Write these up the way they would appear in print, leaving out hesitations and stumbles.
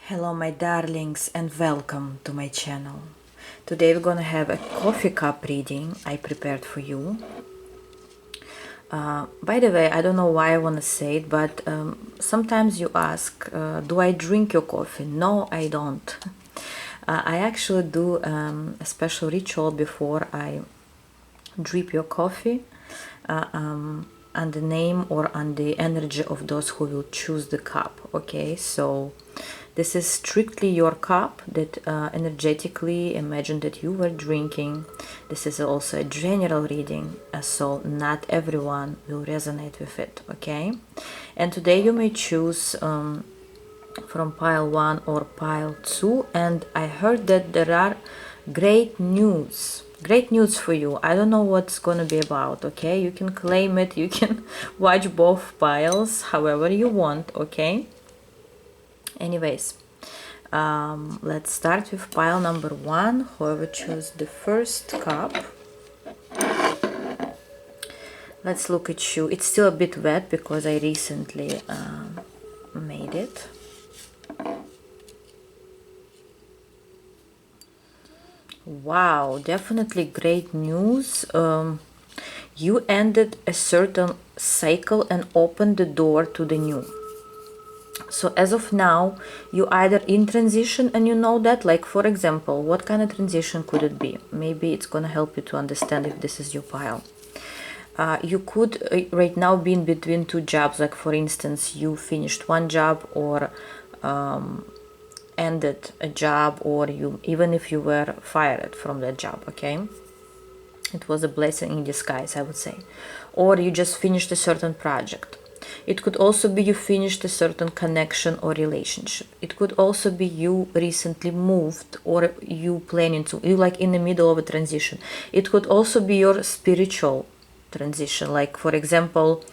Hello my darlings and welcome to my channel. Today we're gonna have a coffee cup reading I prepared for you. By the way, I don't know why I want to say it, but sometimes you ask, do I drink your coffee? No, I don't. I actually do a special ritual before I drip your coffee on the name or on the energy of those who will choose the cup. Okay, so this is strictly your cup that energetically imagine that you were drinking. This is also a general reading, so not everyone will resonate with it. Okay, and today you may choose from pile 1 or pile 2, and I heard that there are great news for you. I don't know what's gonna be about. Okay, you can claim it, you can watch both piles however you want. Okay, anyways, let's start with pile number 1. Whoever chose the first cup, let's look at you. It's still a bit wet because I recently made it. Wow, definitely great news. You ended a certain cycle and opened the door to the new. So as of now, you either in transition and you know that, like for example, what kind of transition could it be? Maybe it's gonna help you to understand if this is your pile. You could right now be in between two jobs, like for instance, you finished one job or ended a job, or you, even if you were fired from that job. Okay, it was a blessing in disguise, I would say. Or you just finished a certain project. It could also be you finished a certain connection or relationship. It could also be you recently moved, or you planning to, you like in the middle of a transition. It could also be your spiritual transition, like for example,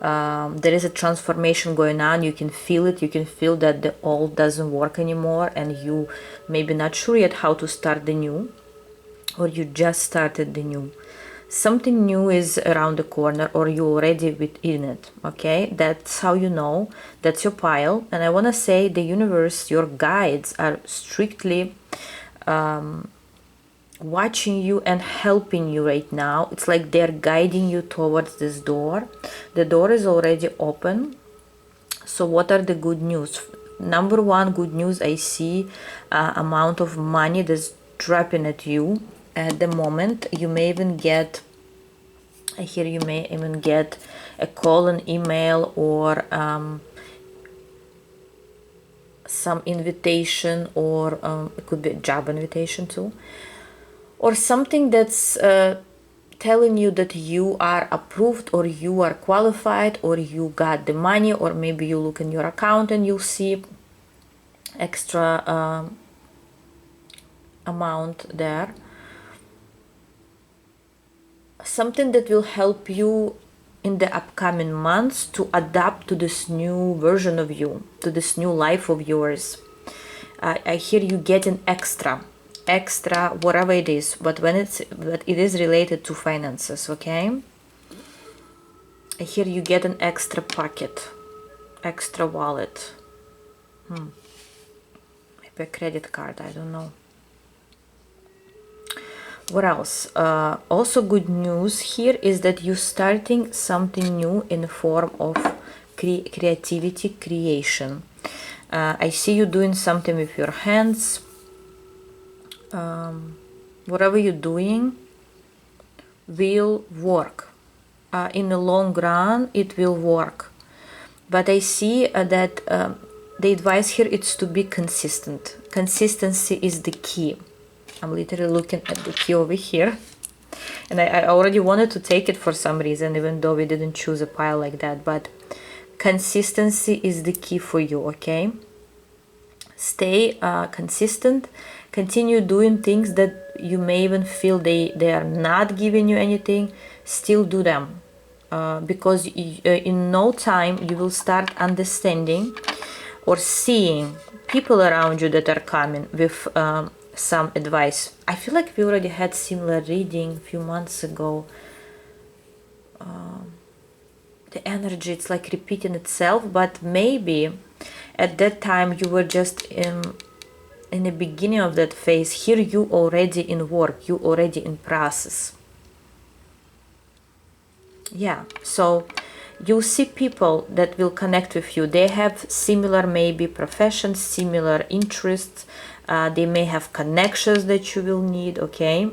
there is a transformation going on. You can feel it, you can feel that the old doesn't work anymore and you maybe not sure yet how to start the new, or you just started the new. Something new is around the corner, or you already within it. Okay, that's how you know. That's your pile. And I want to say the universe, your guides are strictly watching you and helping you right now. It's like they're guiding you towards this door. The door is already open. So what are the good news? Number one good news, I see amount of money that's dropping at you at the moment. You may even get, I hear you may even get a call, an email, or some invitation, or it could be a job invitation too, or something that's telling you that you are approved, or you are qualified, or you got the money, or maybe you look in your account and you'll see extra amount there. Something that will help you in the upcoming months to adapt to this new version of you, to this new life of yours. I hear you getting extra whatever it is, but it is related to finances. Okay, I hear you get an extra pocket, extra wallet, maybe a credit card, I don't know. What else? Also good news here is that you're starting something new in the form of creativity, creation. I see you doing something with your hands. Whatever you're doing will work. In the long run, it will work. But I see that the advice here is to be consistent. Consistency is the key. I'm literally looking at the key over here. And I already wanted to take it for some reason, even though we didn't choose a pile like that. But consistency is the key for you, okay? Stay consistent. Continue doing things that you may even feel they are not giving you anything. Still do them. Because in no time you will start understanding or seeing people around you that are coming with some advice. I feel like we already had similar reading a few months ago. The energy, it's like repeating itself, but maybe At that time you were just in the beginning of that phase. Here you already in work, you already in process. Yeah, so you see people that will connect with you. They have similar maybe professions, similar interests. They may have connections that you will need, okay,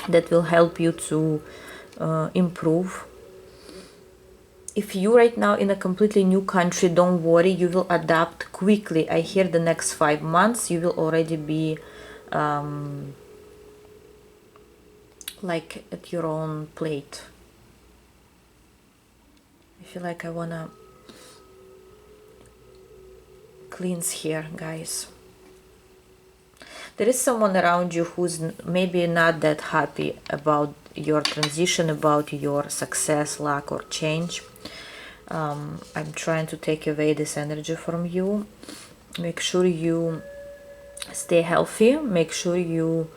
that will help you to improve. If you right now in a completely new country, don't worry, you will adapt quickly. I hear the next 5 months you will already be like at your own plate. I feel like I wanna cleanse here, guys. There is someone around you who's maybe not that happy about your transition, about your success, luck, or change. I'm trying to take away this energy from you. Make sure you stay healthy. Make sure you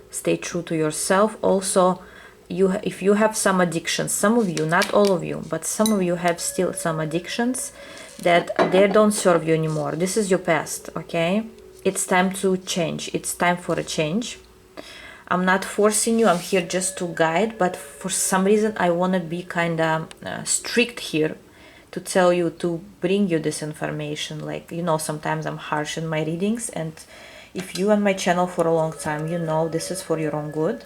stay true to yourself. Also, if you have some addictions, some of you, not all of you, but some of you have still some addictions that they don't serve you anymore. This is your past, okay? It's time to change. It's time for a change. I'm not forcing you. I'm here just to guide, but for some reason I want to be kind of strict here to tell you, to bring you this information. Like, you know, sometimes I'm harsh in my readings, and if you on my channel for a long time, you know this is for your own good.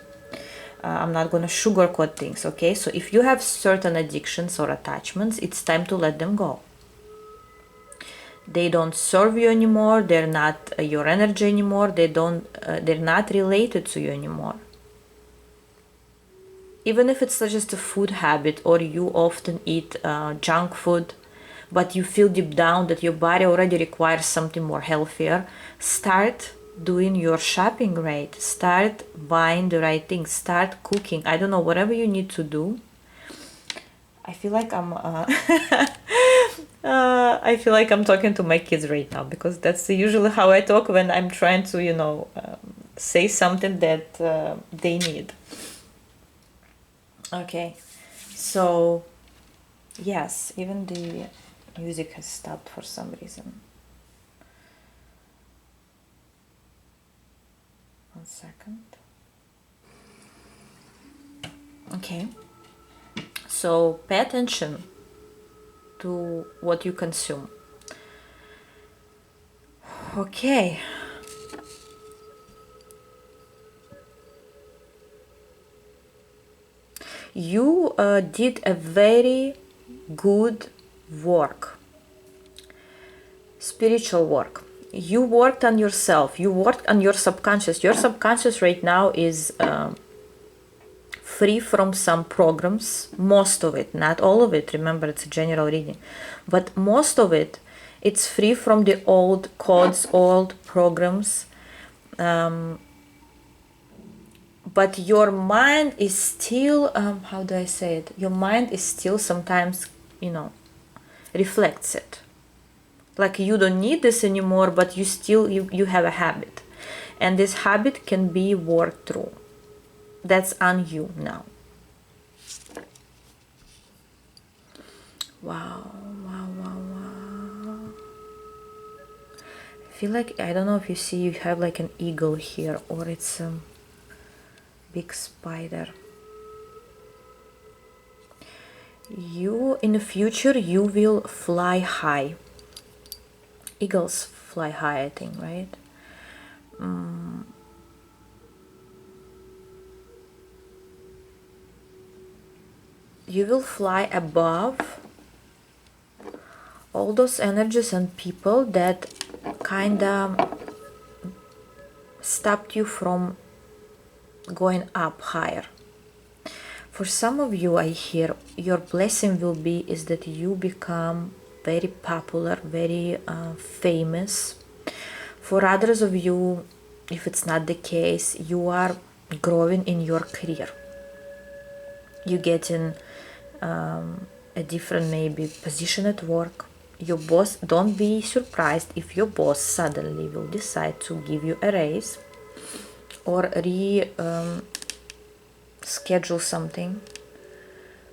I'm not gonna sugarcoat things, okay? So if you have certain addictions or attachments, it's time to let them go. They don't serve you anymore. They're not your energy anymore. They're not related to you anymore. Even if it's just a food habit, or you often eat junk food, but you feel deep down that your body already requires something more healthier, start doing your shopping right. Start buying the right things. Start cooking. I don't know, whatever you need to do. I feel like I'm I feel like I'm talking to my kids right now, because that's usually how I talk when I'm trying to, you know, say something that they need. Okay, so yes, even the music has stopped for some reason. 1 second. Okay, so pay attention to what you consume. Okay. You did a very good work, spiritual work. You worked on yourself. You worked on your subconscious. Your subconscious right now is free from some programs, most of it, not all of it. Remember, it's a general reading, but most of it, it's free from the old codes, old programs. But your mind is still, how do I say it? Your mind is still sometimes, you know, reflects it. Like you don't need this anymore, but you still, you have a habit. And this habit can be worked through. That's on you now. Wow, wow, wow, wow. I feel like, I don't know if you see, you have like an eagle here, or it's a big spider. You, in the future, you will fly high. Eagles fly high, I think, right? You will fly above all those energies and people that kind of stopped you from going up higher. For some of you, I hear your blessing will be is that you become very popular, very famous. For others of you, if it's not the case, you are growing in your career. You get in a different maybe position at work. Your boss, don't be surprised if your boss suddenly will decide to give you a raise, or schedule something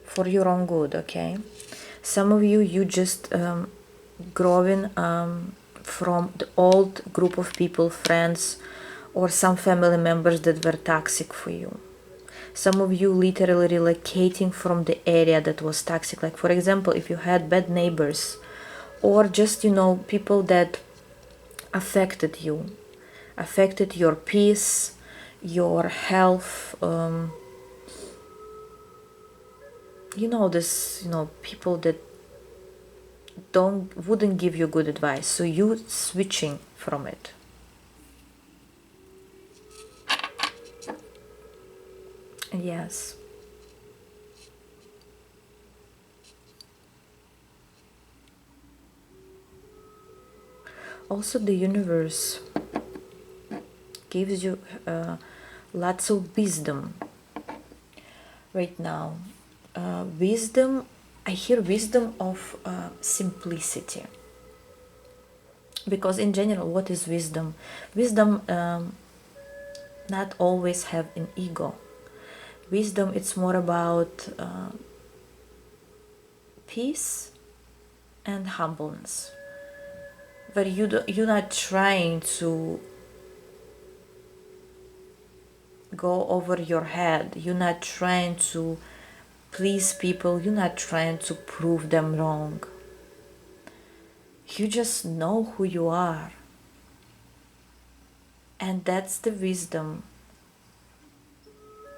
for your own good, okay? Some of you, you just growing from the old group of people, friends, or some family members that were toxic for you. Some of you literally relocating from the area that was toxic. Like, for example, if you had bad neighbors, or just, people that affected you, affected your peace, your health, people that wouldn't give you good advice, so you switching from it. Yes. Also, the universe gives you lots of wisdom right now. Wisdom, I hear wisdom of simplicity. Because in general, what is wisdom? Wisdom not always have an ego. Wisdom, it's more about peace and humbleness, where you're not trying to go over your head, you're not trying to please people, you're not trying to prove them wrong. You just know who you are, and that's the wisdom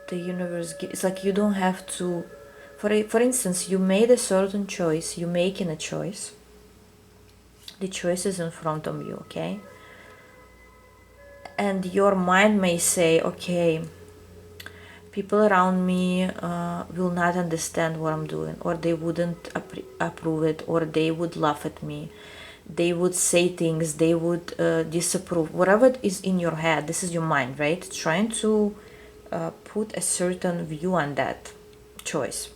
the universe gives. It's like you don't have to, for instance, you made a certain choice, you're making a choice, the choice is in front of you, okay? And your mind may say, okay, people around me will not understand what I'm doing, or they wouldn't approve it, or they would laugh at me, they would say things, they would disapprove, whatever is in your head. This is your mind, right? Trying to put a certain view on that choice.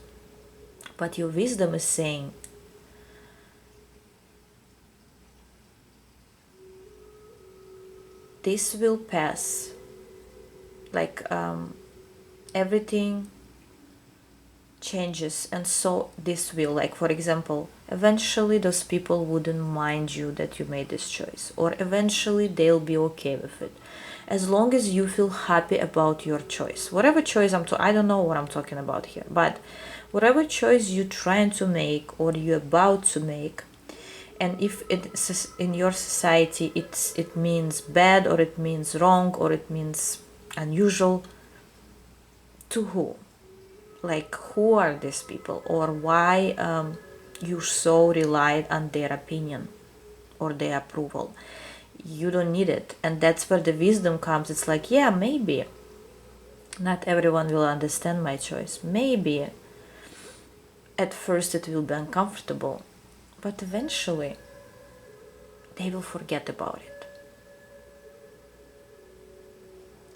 But your wisdom is saying, this will pass. Like everything changes, and so this will, like, for example, eventually those people wouldn't mind you that you made this choice, or eventually they'll be okay with it, as long as you feel happy about your choice. Whatever choice I don't know what I'm talking about here, but whatever choice you're trying to make or you're about to make, and if it's in your society it means bad, or it means wrong, or it means unusual, to who? Like, who are these people, or why you so relied on their opinion or their approval? You don't need it. And that's where the wisdom comes. It's like, yeah, maybe not everyone will understand my choice, maybe at first it will be uncomfortable, but eventually they will forget about it.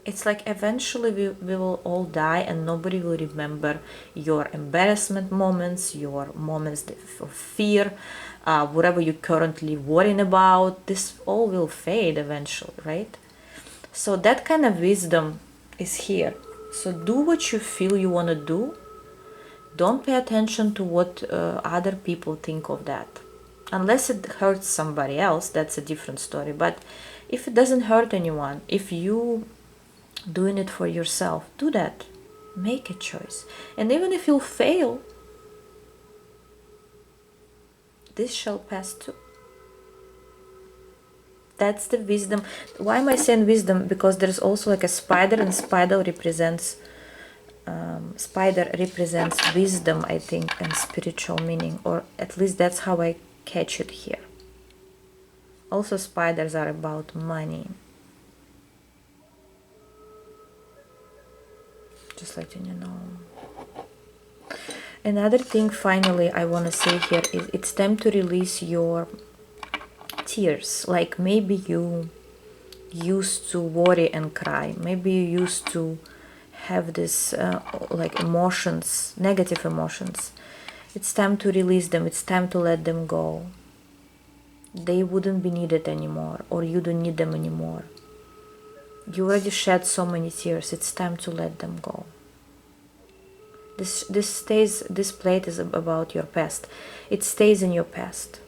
It's like eventually we will all die, and nobody will remember your embarrassment moments, your moments of fear, whatever you're currently worrying about. This all will fade eventually, right? So that kind of wisdom is here. So do what you feel you want to do. Don't pay attention to what other people think of that. Unless it hurts somebody else, that's a different story. But if it doesn't hurt anyone, if you doing it for yourself, do that. Make a choice. And even if you fail, this shall pass too. That's the wisdom. Why am I saying wisdom? Because there's also like a spider, and spider represents wisdom, I think, and spiritual meaning, or at least that's how I catch it here. Also, spiders are about money. Just letting you know. Another thing, finally, I want to say here is it's time to release your tears. Like, maybe you used to worry and cry. Maybe you used to have this like emotions, negative emotions. It's time to release them. It's time to let them go. They wouldn't be needed anymore, or you don't need them anymore. You already shed so many tears. It's time to let them go. This plate is about your past. It stays in your past.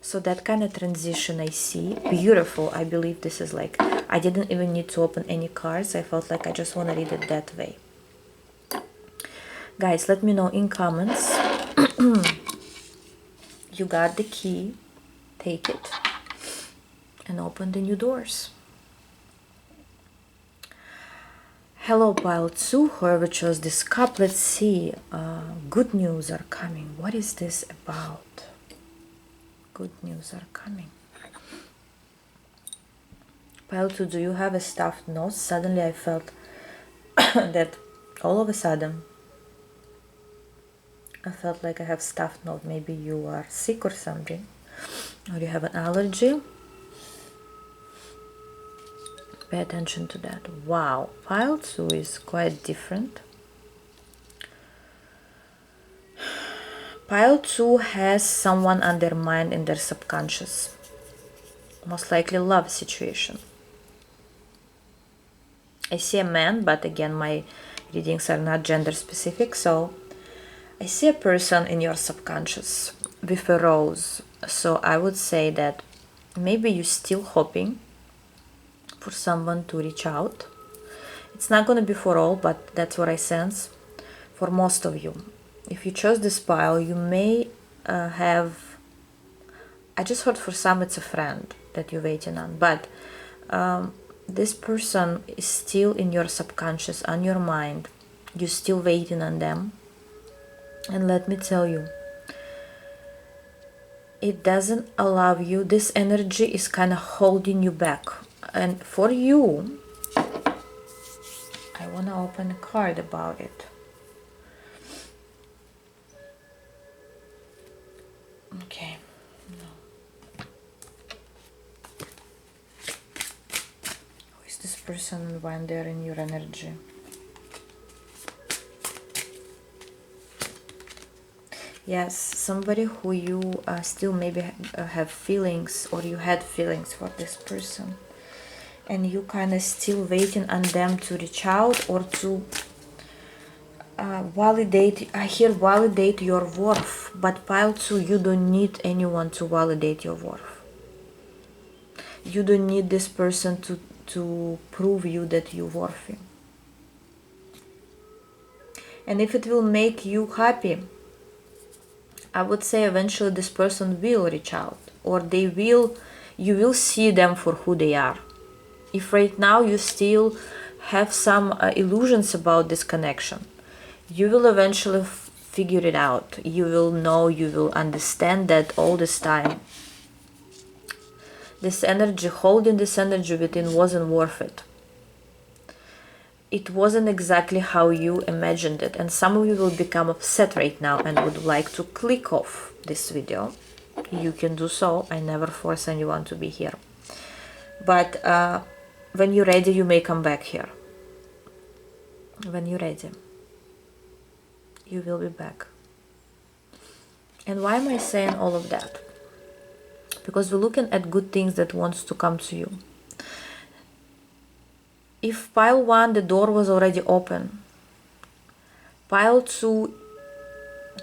So that kind of transition I see. Beautiful. I believe this is like, I didn't even need to open any cards. I felt like I just want to read it that way. Guys, let me know in comments. You got the key. Take it and open the new doors. Hello, pile 2. Whoever chose this cup, let's see. Good news are coming. What is this about? Good news are coming. Pile 2, do you have a stuffed nose? Suddenly I felt that all of a sudden I felt like I have stuffed nose. Maybe you are sick or something, or you have an allergy. Pay attention to that. Wow, pile 2 is quite different. Pile 2 has someone on their mind in their subconscious. Most likely love situation. I see a man, but again, my readings are not gender specific, so I see a person in your subconscious with a rose. So I would say that maybe you're still hoping for someone to reach out. It's not going to be for all, but that's what I sense for most of you. If you chose this pile, you may have, I just heard for some it's a friend that you're waiting on, but this person is still in your subconscious, on your mind. You're still waiting on them. And let me tell you, it doesn't allow you, this energy is kind of holding you back. And for you, I want to open a card about it. Okay. No. Who is this person when they're in your energy? Yes, somebody who you still maybe have feelings, or you had feelings for this person. And you kind of still waiting on them to reach out or to validate. I hear validate your worth, but pile 2, you don't need anyone to validate your worth. You don't need this person to prove you that you're worthy. And if it will make you happy, I would say eventually this person will reach out, or you will see them for who they are. If right now you still have some illusions about this connection, you will eventually figure it out. You will know, you will understand that all this time, this energy, holding this energy within wasn't worth it. It wasn't exactly how you imagined it. And some of you will become upset right now and would like to click off this video. You can do so. I never force anyone to be here. But when you're ready, you may come back here. When you're ready, you will be back. And why am I saying all of that? Because we're looking at good things that wants to come to you. If pile 1, the door was already open, pile 2,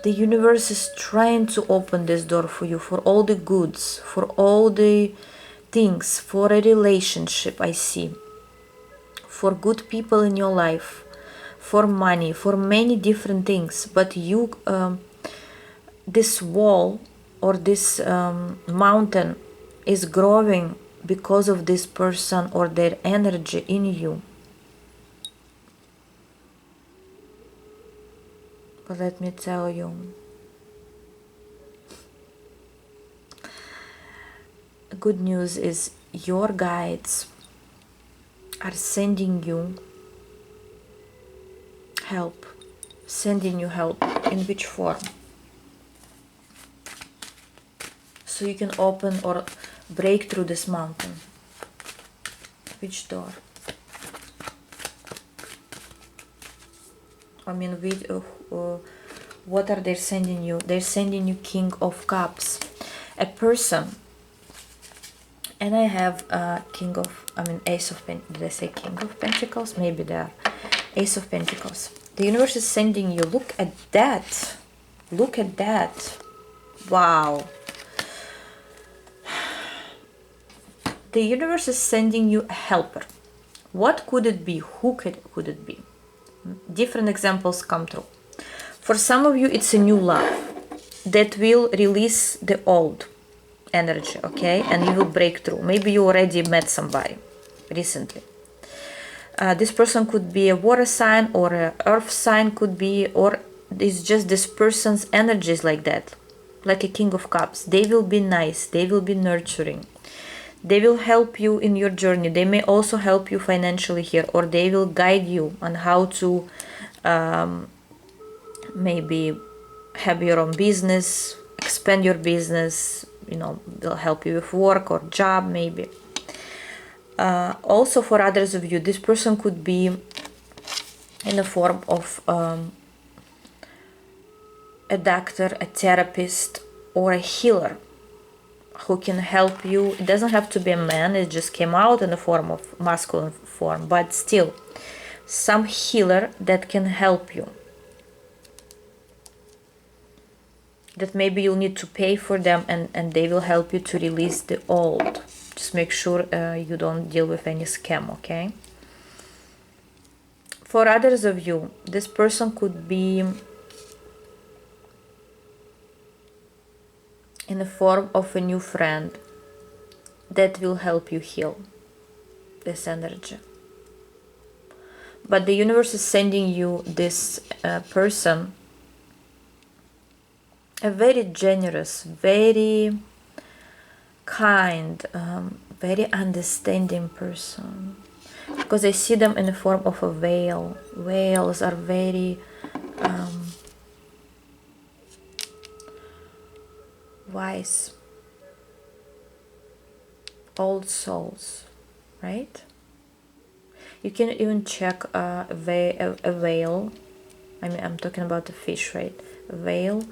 the universe is trying to open this door for you, for all the goods, for all the things, for a relationship, I see, for good people in your life, for money, for many different things. But you, this wall or this mountain is growing because of this person or their energy in you. But let me tell you, good news is your guides are sending you help. Sending you help. In which form? So you can open or break through this mountain. Which door? I mean, what are they sending you? They're sending you King of Cups, a person. And I have Ace of Pentacles. Did I say King of Pentacles? Maybe they are. Ace of Pentacles. The universe is sending you. Look at that. Look at that. Wow. the universe is sending you a helper. What could it be? Who could it be? Different examples come through. For some of you, it's a new love that will release the old energy, okay? And you will break through. Maybe you already met somebody recently. This person could be a water sign or an earth sign, could be, or it's just this person's energies like that, like a king of cups. They will be nice, they will be nurturing, they will help you in your journey. They may also help you financially here, or they will guide you on how to maybe have your own business, expand your business, you know, they'll help you with work or job maybe. Also for others of you, this person could be in the form of a doctor, a therapist, or a healer who can help you. It doesn't have to be a man, it just came out in the form of masculine form, but still some healer that can help you, that maybe you'll need to pay for them, and they will help you to release the old. Just make sure you don't deal with any scam, okay? For others of you, this person could be in the form of a new friend that will help you heal this energy. But the universe is sending you this person, a very generous, very kind, very understanding person, because I see them in the form of a whale. Whales are very wise, old souls, right? You can even check a whale. I mean, I'm talking about a fish, right? A whale.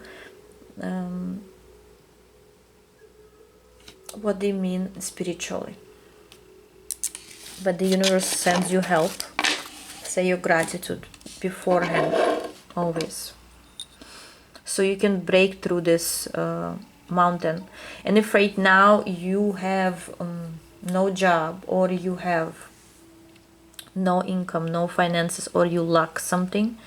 What they mean spiritually. But the universe sends you help. Say your gratitude beforehand, always, so you can break through this mountain. And if right now you have no job, or you have no income, no finances, or you lack something,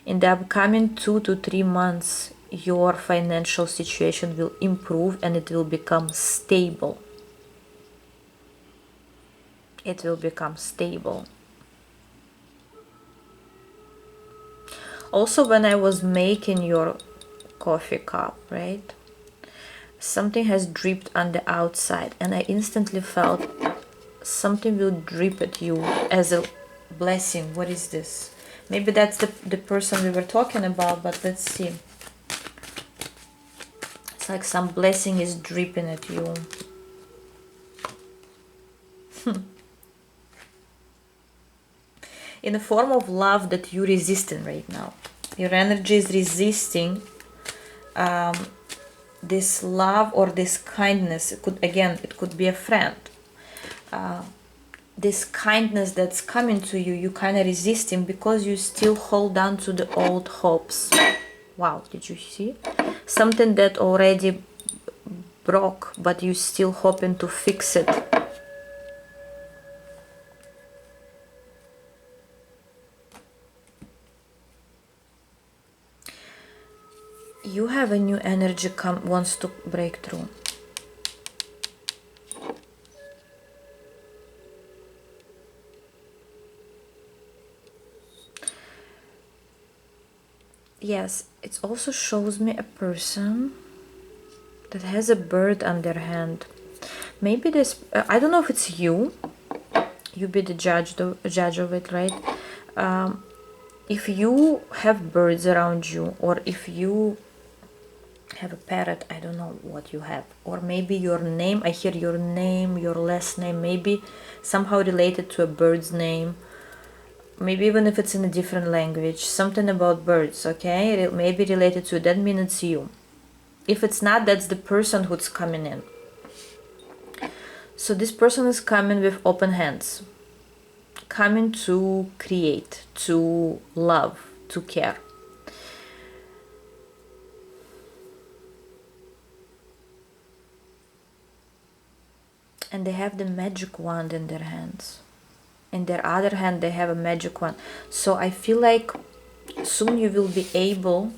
in the upcoming 2 to 3 months your financial situation will improve and it will become stable. It will become stable. Also, when I was making your coffee cup, right, something has dripped on the outside, and I instantly felt something will drip at you as a blessing. What is this? Maybe that's the person we were talking about, but let's see. It's like some blessing is dripping at you. In the form of love that you're resisting right now. Your energy is resisting this love or this kindness. It could be a friend. This kindness that's coming to you, you kind of resisting because you still hold on to the old hopes. Wow, did you see? Something that already broke, but you still hoping to fix it. You have a new energy wants to break through. Yes, it also shows me a person that has a bird on their hand. Maybe this, I don't know if it's you. You be the judge of it, right? If you have birds around you, or if you have a parrot, I don't know what you have, or maybe your name, I hear your name, your last name, maybe somehow related to a bird's name, maybe even if it's in a different language, something about birds, okay? Maybe related to, that means it's you. If it's not, that's the person who's coming in. So this person is coming with open hands, coming to create, to love, to care. and they have the magic wand in their hands. In their other hand, they have a magic wand. So I feel like soon you will be able,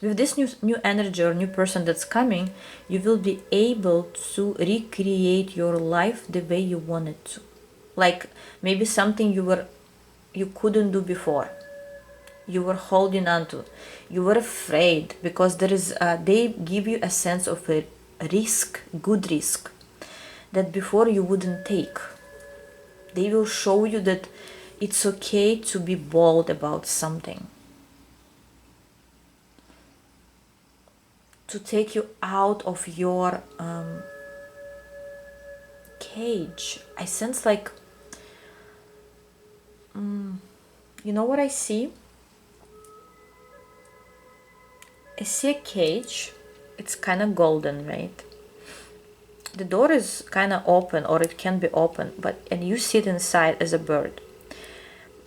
with this new energy or new person that's coming, you will be able to recreate your life the way you want it to. Like maybe something you couldn't do before, you were holding on to, you were afraid, because there is they give you a sense of a risk, good risk, that before you wouldn't take. They will show you that it's okay to be bold about something, to take you out of your cage. I sense like, you know what I see? I see a cage. It's kind of golden, right? The door is kind of open, or it can be open, and you sit inside as a bird.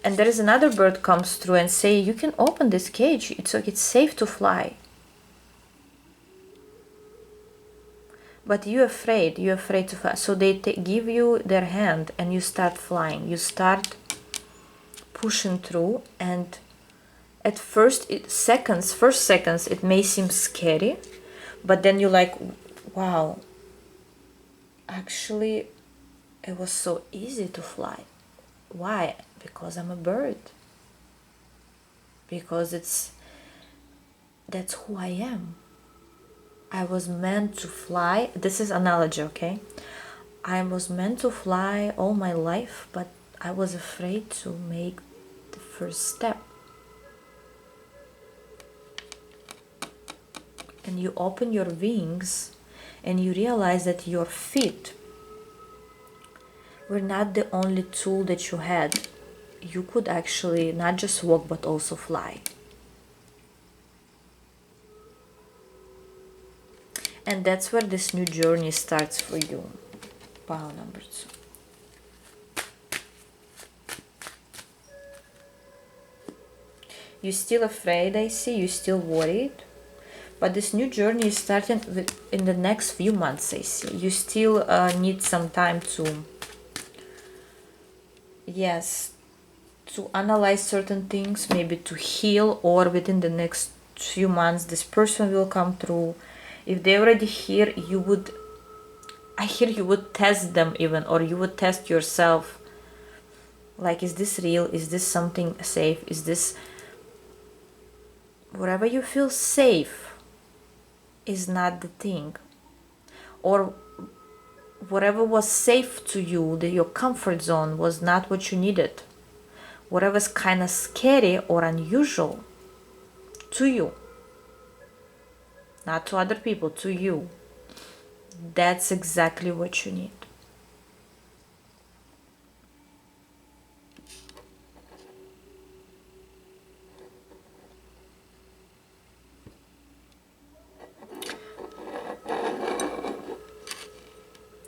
And there is another bird comes through and say, you can open this cage. It's safe to fly. But you're afraid to fly. So they give you their hand and you start flying. You start pushing through, and at first seconds it may seem scary, but then you're like, wow, actually it was so easy to fly. Why? Because I'm a bird. Because that's who I am. I was meant to fly. This is analogy, okay? I was meant to fly all my life, but I was afraid to make the first step. And you open your wings and you realize that your feet were not the only tool that you had. You could actually not just walk but also fly. And that's where this new journey starts for you. Pile number 2. You're still afraid, I see. You're still worried. But this new journey is starting in the next few months, I see. You still need some time to, yes, to analyze certain things, maybe to heal, or within the next few months this person will come through. If they're already here, I hear you would test them even, or you would test yourself. Like, is this real? Is this something safe? Is this, wherever you feel safe is not the thing. Or whatever was safe to you, your comfort zone, was not what you needed. Whatever's kind of scary or unusual to you, not to other people, to you, that's exactly what you need.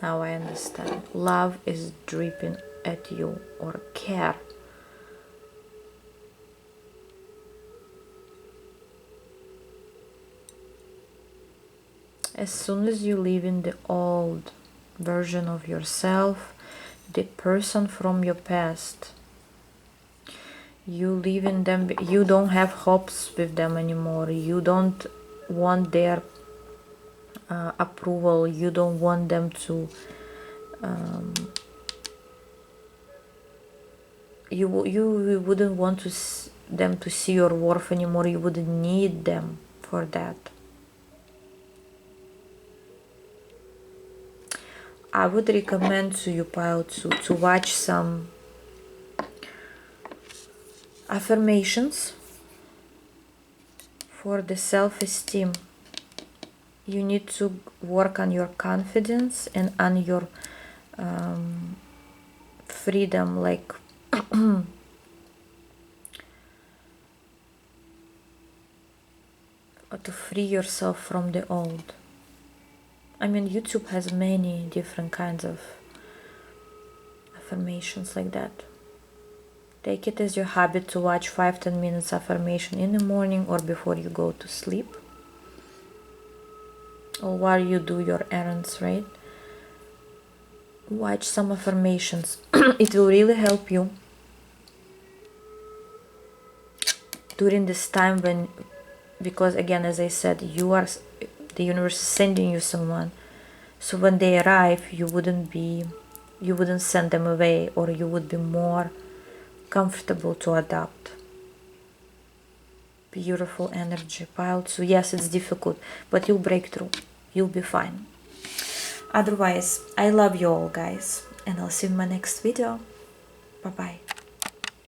Now I understand. Love is dripping at you, or care. As soon as you live in the old version of yourself, the person from your past, you live in them, you don't have hopes with them anymore. You don't want their approval. You don't want them to you wouldn't want them to see your worth anymore. You wouldn't need them for that. I would recommend to you, Pile, to watch some affirmations for the self-esteem. You need to work on your confidence and on your freedom, like to free yourself from the old. I mean, YouTube has many different kinds of affirmations like that. Take it as your habit to watch 5-10 minutes affirmation in the morning or before you go to sleep, or while you do your errands, right? watch some affirmations. It will really help you during this time, when, because again, as I said, the universe is sending you someone, so when they arrive, you wouldn't send them away, or you would be more comfortable to adapt. Beautiful energy piled. So yes, it's difficult, but you'll break through, you'll be fine. Otherwise, I love you all, guys, and I'll see you in my next video. Bye bye.